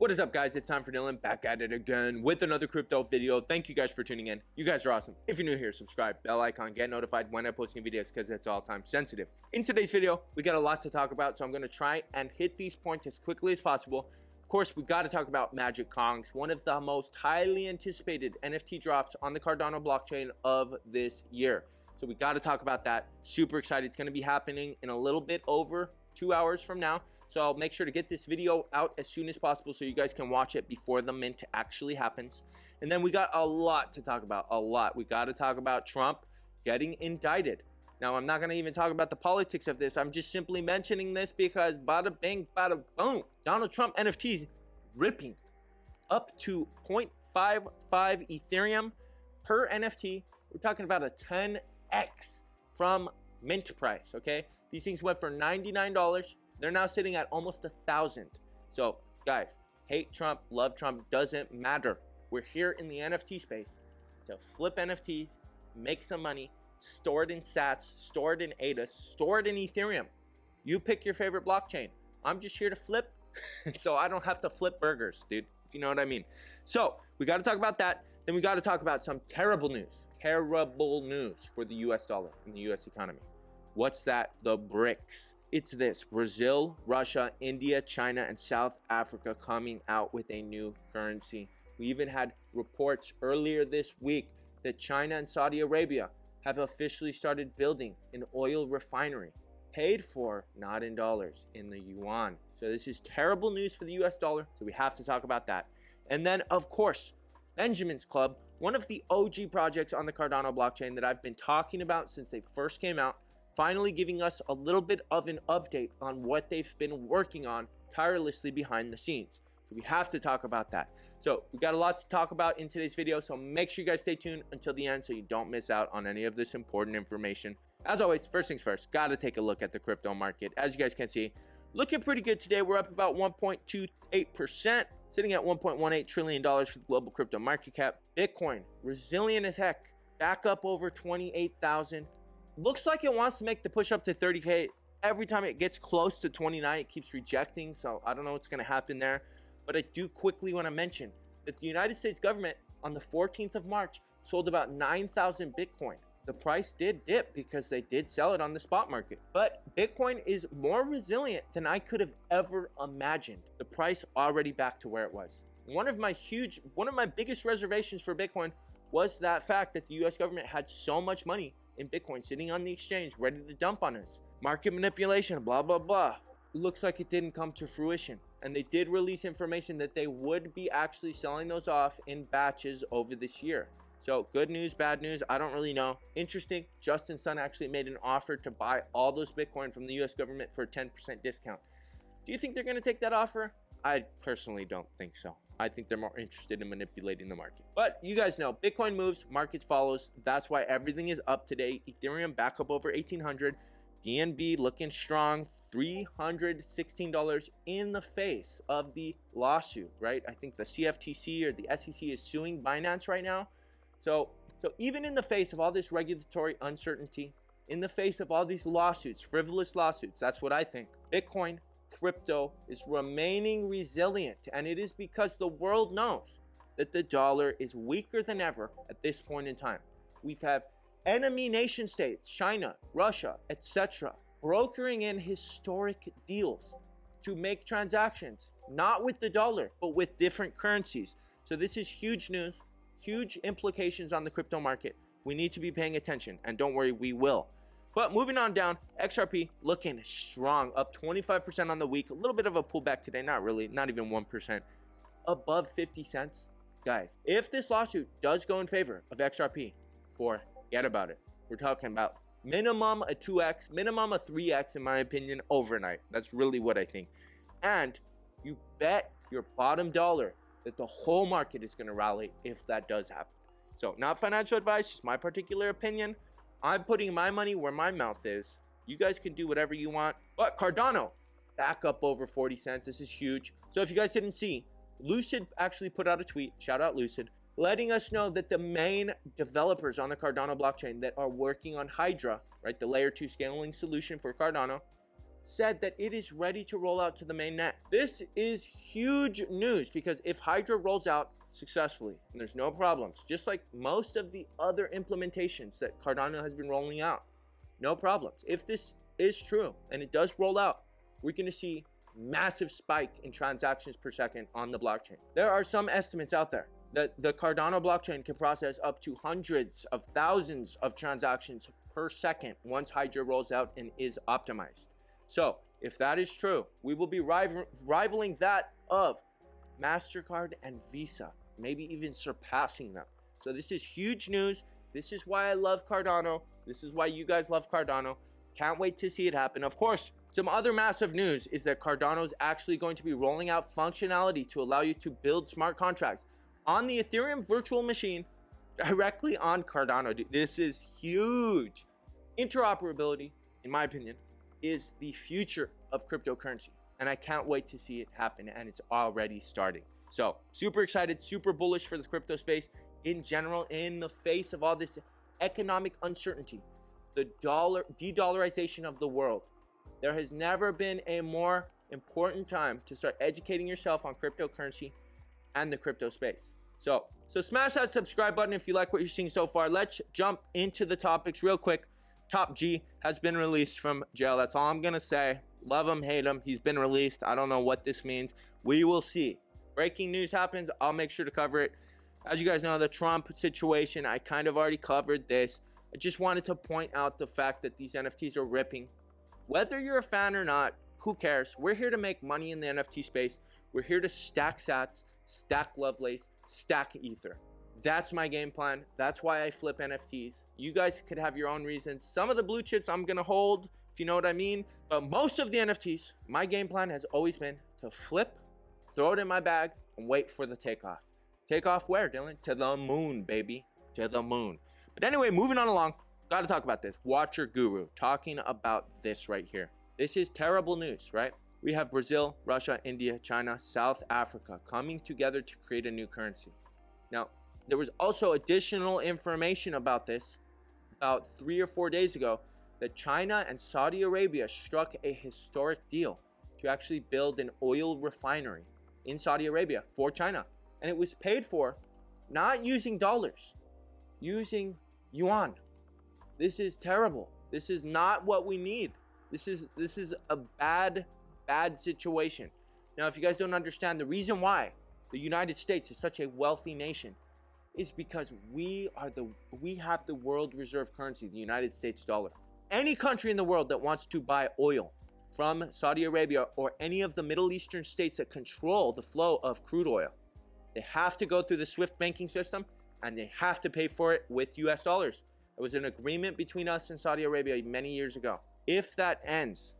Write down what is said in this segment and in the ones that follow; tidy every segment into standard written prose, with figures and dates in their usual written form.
What is up, guys? It's TimeForDillon back at it again with another crypto video. Thank you guys for tuning in. You guys are awesome. If you're new here, subscribe, bell icon, get notified when I post new videos because it's all time sensitive. In today's video, we got a lot to talk about, so I'm going to try and hit these points as quickly as possible. Of course, we got to talk about Magic Kongs, one of the most highly anticipated NFT drops on the Cardano blockchain of this year. So we got to talk about that. Super excited. It's going to be happening in a little bit over 2 hours from now. So I'll make sure to get this video out as soon as possible so you guys can watch it before the mint actually happens. And then we got a lot to talk about, a lot. We got to talk about Trump getting indicted. Now, I'm not going to even talk about the politics of this. I'm just simply mentioning this because bada bing, bada boom. Donald Trump NFTs ripping up to 0.55 Ethereum per NFT. We're talking about a 10x from mint price, okay? These things went for $99. They're now sitting at almost 1,000. So, guys, hate Trump, love Trump, doesn't matter. We're here in the NFT space to flip NFTs, make some money, store it in sats, store it in ADAs, store it in Ethereum. You pick your favorite blockchain. I'm just here to flip, so I don't have to flip burgers, dude, if you know what I mean. So, we got to talk about that. Then we got to talk about some terrible news for the US dollar and the US economy. What's that? The BRICS. It's this: Brazil, Russia, India, China, and South Africa coming out with a new currency. We even had reports earlier this week that China and Saudi Arabia have officially started building an oil refinery, paid for not in dollars, in the yuan. So this is terrible news for the US dollar, so we have to talk about that. And then, of course, Benjamin's Club, one of the OG projects on the Cardano blockchain that I've been talking about since they first came out, finally giving us a little bit of an update on what they've been working on tirelessly behind the scenes. So we have to talk about that. So we got a lot to talk about in today's video, so make sure you guys stay tuned until the end so you don't miss out on any of this important information. As always, first things first, got to take a look at the crypto market. As you guys can see, looking pretty good today. We're up about 1.28%, sitting at $1.18 trillion for the global crypto market cap. Bitcoin, resilient as heck, back up over 28,000. Looks like it wants to make the push up to 30K. Every time it gets close to 29, it keeps rejecting. So I don't know what's going to happen there. But I do quickly want to mention that the United States government on the 14th of March sold about 9,000 Bitcoin. The price did dip because they did sell it on the spot market. But Bitcoin is more resilient than I could have ever imagined. The price already back to where it was. One of my biggest reservations for Bitcoin was that fact that the US government had so much money in Bitcoin sitting on the exchange ready to dump on us. Market manipulation, blah, blah, blah. Looks like it didn't come to fruition. And they did release information that they would be actually selling those off in batches over this year. So good news, bad news, I don't really know. Interesting, Justin Sun actually made an offer to buy all those Bitcoin from the US government for a 10% discount. Do you think they're going to take that offer? I personally don't think so. I think they're more interested in manipulating the market. But you guys know, Bitcoin moves, markets follows. That's why everything is up today. Ethereum back up over 1,800. DNB looking strong, $316 in the face of the lawsuit, right? I think the CFTC or the SEC is suing Binance right now. So even in the face of all this regulatory uncertainty, in the face of all these lawsuits, frivolous lawsuits, that's what I think, Bitcoin crypto is remaining resilient, and it is because the world knows that the dollar is weaker than ever at this point in time. We've had enemy nation states, China, Russia, etc., brokering in historic deals to make transactions, not with the dollar, but with different currencies. So this is huge news, huge implications on the crypto market. We need to be paying attention, and don't worry, we will. But moving on down, XRP looking strong, up 25% on the week. A little bit of a pullback today, not really, not even 1%. Above 50 cents. Guys, if this lawsuit does go in favor of XRP, forget about it. We're talking about minimum a 2x, minimum a 3x in my opinion, overnight. That's really what I think. And you bet your bottom dollar that the whole market is going to rally if that does happen. So not financial advice, just my particular opinion. I'm putting my money where my mouth is. You guys can do whatever you want. But Cardano, back up over 40 cents. This is huge. So if you guys didn't see, Lucid actually put out a tweet, shout out Lucid, letting us know that the main developers on the Cardano blockchain that are working on Hydra, right, the layer 2 scaling solution for Cardano, said that it is ready to roll out to the mainnet. This is huge news because if Hydra rolls out successfully and there's no problems, just like most of the other implementations that Cardano has been rolling out, no problems. If this is true and it does roll out, we're going to see massive spike in transactions per second on the blockchain. There are some estimates out there that the Cardano blockchain can process up to hundreds of thousands of transactions per second once Hydra rolls out and is optimized. So if that is true, we will be rivaling that of MasterCard and Visa, maybe even surpassing them. So this is huge news. This is why I love Cardano. This is why you guys love Cardano. Can't wait to see it happen. Of course, some other massive news is that Cardano is actually going to be rolling out functionality to allow you to build smart contracts on the Ethereum virtual machine directly on Cardano. This is huge. Interoperability, in my opinion, is the future of cryptocurrency, and I can't wait to see it happen, and it's already starting. So super excited, super bullish for the crypto space in general in the face of all this economic uncertainty, the de-dollarization of the world. There has never been a more important time to start educating yourself on cryptocurrency and the crypto space. So smash that subscribe button if you like what you're seeing so far. Let's jump into the topics real quick. Top G has been released from jail. That's all I'm gonna say. Love him, hate him. He's been released. I don't know what this means. We will see. Breaking news happens. I'll make sure to cover it. As you guys know, the Trump situation, I kind of already covered this. I just wanted to point out the fact that these NFTs are ripping. Whether you're a fan or not, who cares? We're here to make money in the NFT space. We're here to stack sats, stack Lovelace, stack Ether. That's my game plan. That's why I flip NFTs. You guys could have your own reasons. Some of the blue chips I'm gonna hold, if you know what I mean. But most of the NFTs, my game plan has always been to flip, throw it in my bag, and wait for the takeoff. Take off where, Dylan? To the moon, baby. To the moon. But anyway, moving on along. Gotta talk about this. Watcher Guru talking about this right here. This is terrible news, right? We have Brazil, Russia, India, China, South Africa coming together to create a new currency. Now, there was also additional information about this about 3 or 4 days ago that China and Saudi Arabia struck a historic deal to actually build an oil refinery in Saudi Arabia for China. And it was paid for not using dollars, using yuan. This is terrible. This is not what we need. This is a bad situation. Now, if you guys don't understand, the reason why the United States is such a wealthy nation is because we have the world reserve currency, the United States dollar. Any country in the world that wants to buy oil from Saudi Arabia or any of the Middle Eastern states that control the flow of crude oil, they have to go through the SWIFT banking system and they have to pay for it with US dollars. It was an agreement between us and Saudi Arabia many years ago. If that ends,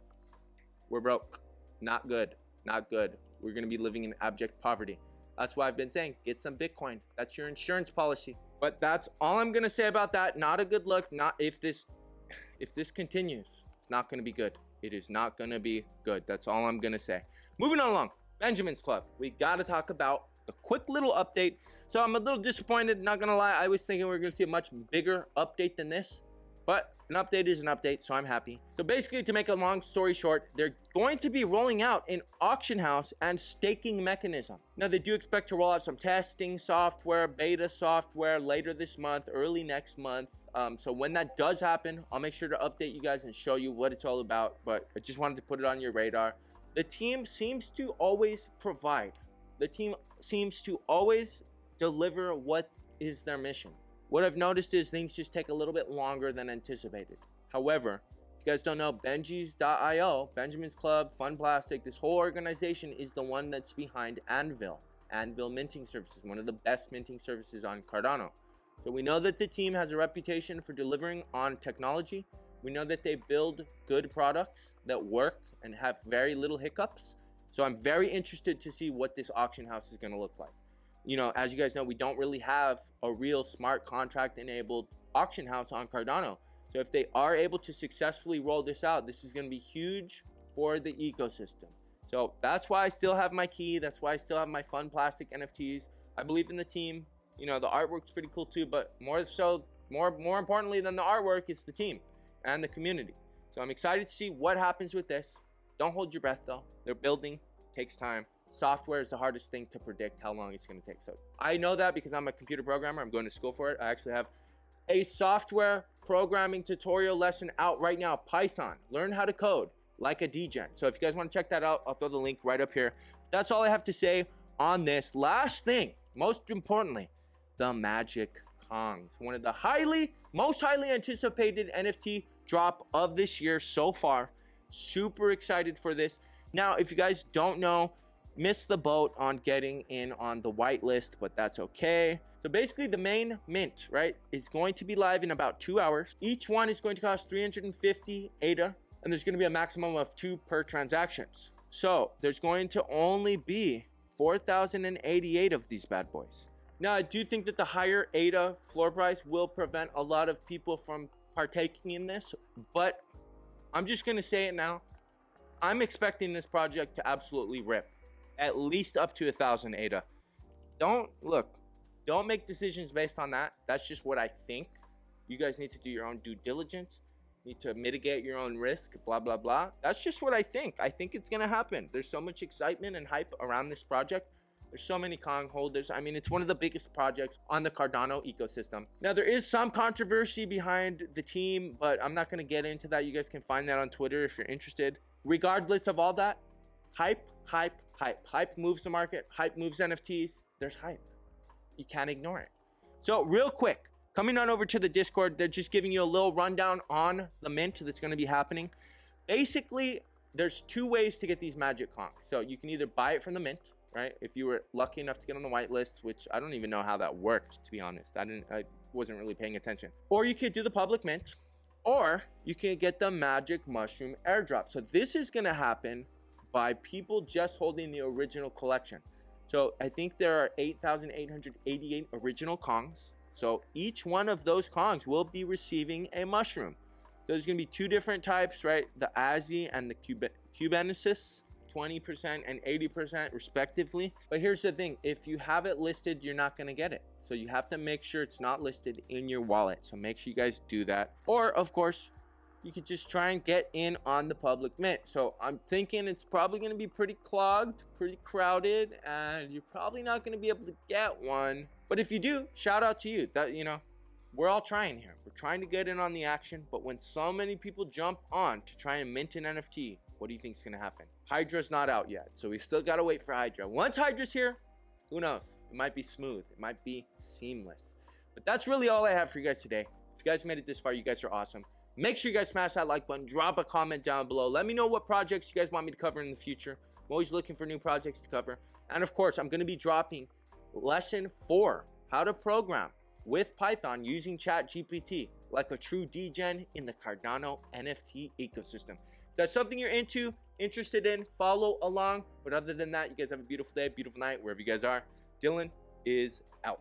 we're broke. Not good. Not good. We're going to be living in abject poverty. That's why I've been saying, get some Bitcoin. That's your insurance policy. But that's all I'm going to say about that. Not a good look. Not if this continues, it's not going to be good. It is not going to be good. That's all I'm going to say. Moving on along. Benjamin's Club. We got to talk about a quick little update. So I'm a little disappointed, not gonna lie. I was thinking we were gonna see a much bigger update than this, but an update is an update, so I'm happy. So basically, to make a long story short, they're going to be rolling out an auction house and staking mechanism. Now, they do expect to roll out some testing software, beta software later this month, early next month. So when that does happen, I'll make sure to update you guys and show you what it's all about, but I just wanted to put it on your radar. The team seems to always provide. The team seems to always deliver what is their mission. What I've noticed is things just take a little bit longer than anticipated. However, if you guys don't know, Benji's.io, Benjamin's Club, Fun Plastic, this whole organization is the one that's behind Anvil Minting Services, one of the best minting services on Cardano. So we know that the team has a reputation for delivering on technology. We know that they build good products that work and have very little hiccups. So I'm very interested to see what this auction house is going to look like. You know, as you guys know, we don't really have a real smart contract enabled auction house on Cardano. So if they are able to successfully roll this out, this is going to be huge for the ecosystem. So that's why I still have my key. That's why I still have my Fun Plastic NFTs. I believe in the team. You know, the artwork's pretty cool too, but more importantly than the artwork is the team and the community. So I'm excited to see what happens with this. Don't hold your breath though. They're building, takes time. Software is the hardest thing to predict how long it's going to take. So I know that because I'm a computer programmer. I'm going to school for it. I actually have a software programming tutorial lesson out right now, Python. Learn how to code like a degen. So if you guys want to check that out, I'll throw the link right up here. That's all I have to say on this. Last thing, most importantly, the Magic Kongs. One of the most highly anticipated NFT drop of this year so far. Super excited for this. Now, if you guys don't know, missed the boat on getting in on the whitelist, but that's okay. So basically the main mint, right, is going to be live in about 2 hours. Each one is going to cost 350 ADA, and there's going to be a maximum of 2 per transactions. So there's going to only be 4,088 of these bad boys. Now, I do think that the higher ADA floor price will prevent a lot of people from partaking in this, but I'm just going to say it now. I'm expecting this project to absolutely rip. At least up to 1,000 ADA. Don't make decisions based on that. That's just what I think. You guys need to do your own due diligence. You need to mitigate your own risk, blah, blah, blah. That's just what I think. I think it's going to happen. There's so much excitement and hype around this project. There's so many Kong holders. I mean, it's one of the biggest projects on the Cardano ecosystem. Now, there is some controversy behind the team, but I'm not going to get into that. You guys can find that on Twitter if you're interested. Regardless of all that, hype moves the market. Hype moves NFTs. There's hype. You can't ignore it. So real quick, coming on over to the Discord, they're just giving you a little rundown on the mint that's going to be happening. Basically, there's 2 ways to get these Magic Kongs. So you can either buy it from the mint, right? If you were lucky enough to get on the whitelist, which I don't even know how that worked, to be honest. I wasn't really paying attention. Or you could do the public mint, or you can get the Magic Mushroom airdrop. So this is going to happen by people just holding the original collection. So I think there are 8,888 original Kongs. So each one of those Kongs will be receiving a mushroom. So there's going to be 2 different types, right? The Azzy and the Cubensis, 20% and 80% respectively. But here's the thing. If you have it listed, you're not going to get it. So you have to make sure it's not listed in your wallet. So make sure you guys do that. Or, of course, you could just try and get in on the public mint. So I'm thinking it's probably going to be pretty clogged, pretty crowded, and you're probably not going to be able to get one. But if you do, shout out to you. That, you know, we're all trying here. We're trying to get in on the action. But when so many people jump on to try and mint an NFT, what do you think is going to happen? Hydra's not out yet, so we still got to wait for Hydra. Once Hydra's here, who knows? It might be smooth. It might be seamless. But that's really all I have for you guys today. If you guys made it this far, you guys are awesome. Make sure you guys smash that like button. Drop a comment down below. Let me know what projects you guys want me to cover in the future. I'm always looking for new projects to cover. And of course, I'm going to be dropping lesson 4, how to program with Python using ChatGPT like a true degen in the Cardano NFT ecosystem. If that's something you're interested in, follow along. But other than that, you guys have a beautiful day, beautiful night, wherever you guys are. Dylan is out.